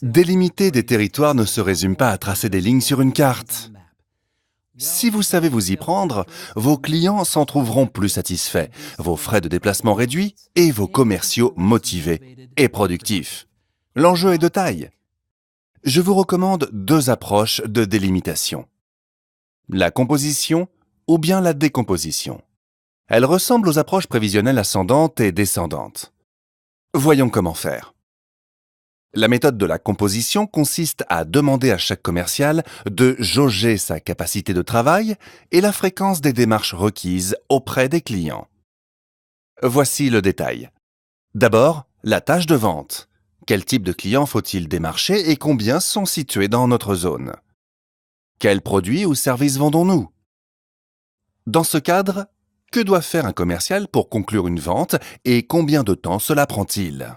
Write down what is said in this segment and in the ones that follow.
Délimiter des territoires ne se résume pas à tracer des lignes sur une carte. Si vous savez vous y prendre, vos clients s'en trouveront plus satisfaits, vos frais de déplacement réduits et vos commerciaux motivés et productifs. L'enjeu est de taille. Je vous recommande 2 approches de délimitation. La composition ou bien la décomposition. Elles ressemblent aux approches prévisionnelles ascendantes et descendantes. Voyons comment faire. La méthode de la composition consiste à demander à chaque commercial de jauger sa capacité de travail et la fréquence des démarches requises auprès des clients. Voici le détail. D'abord, la tâche de vente. Quel type de clients faut-il démarcher et combien sont situés dans notre zone? Quels produits ou services vendons-nous? Dans ce cadre, que doit faire un commercial pour conclure une vente et combien de temps cela prend-il?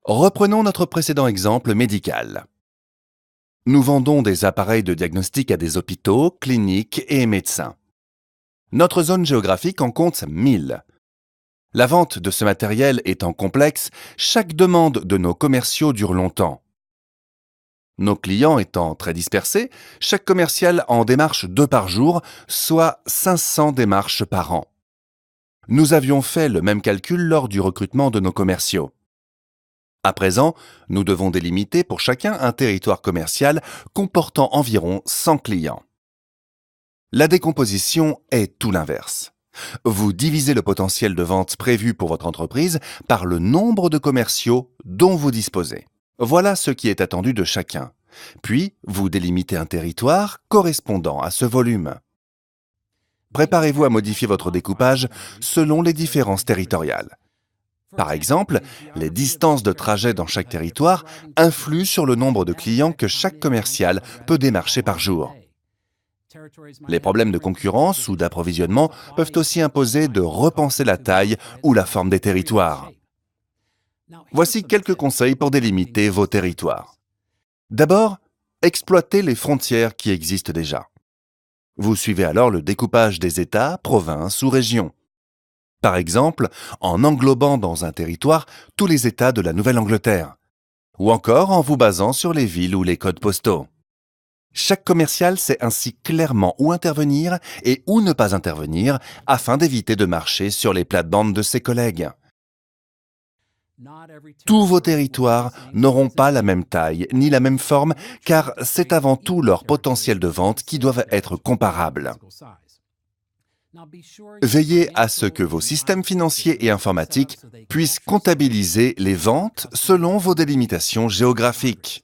Reprenons notre précédent exemple médical. Nous vendons des appareils de diagnostic à des hôpitaux, cliniques et médecins. Notre zone géographique en compte 1000. La vente de ce matériel étant complexe, chaque demande de nos commerciaux dure longtemps. Nos clients étant très dispersés, chaque commercial en démarche 2 par jour, soit 500 démarches par an. Nous avions fait le même calcul lors du recrutement de nos commerciaux. À présent, nous devons délimiter pour chacun un territoire commercial comportant environ 100 clients. La décomposition est tout l'inverse. Vous divisez le potentiel de vente prévu pour votre entreprise par le nombre de commerciaux dont vous disposez. Voilà ce qui est attendu de chacun. Puis, vous délimitez un territoire correspondant à ce volume. Préparez-vous à modifier votre découpage selon les différences territoriales. Par exemple, les distances de trajet dans chaque territoire influent sur le nombre de clients que chaque commercial peut démarcher par jour. Les problèmes de concurrence ou d'approvisionnement peuvent aussi imposer de repenser la taille ou la forme des territoires. Voici quelques conseils pour délimiter vos territoires. D'abord, exploitez les frontières qui existent déjà. Vous suivez alors le découpage des États, provinces ou régions. Par exemple, en englobant dans un territoire tous les États de la Nouvelle-Angleterre, ou encore en vous basant sur les villes ou les codes postaux. Chaque commercial sait ainsi clairement où intervenir et où ne pas intervenir afin d'éviter de marcher sur les plates-bandes de ses collègues. Tous vos territoires n'auront pas la même taille ni la même forme car c'est avant tout leur potentiel de vente qui doivent être comparables. Veillez à ce que vos systèmes financiers et informatiques puissent comptabiliser les ventes selon vos délimitations géographiques.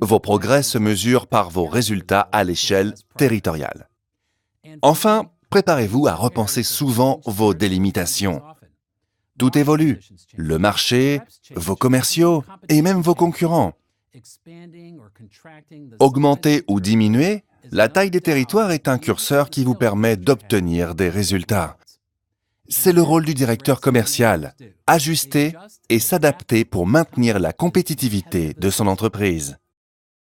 Vos progrès se mesurent par vos résultats à l'échelle territoriale. Enfin, préparez-vous à repenser souvent vos délimitations. Tout évolue, le marché, vos commerciaux et même vos concurrents. Augmenter ou diminuer, la taille des territoires est un curseur qui vous permet d'obtenir des résultats. C'est le rôle du directeur commercial, ajuster et s'adapter pour maintenir la compétitivité de son entreprise.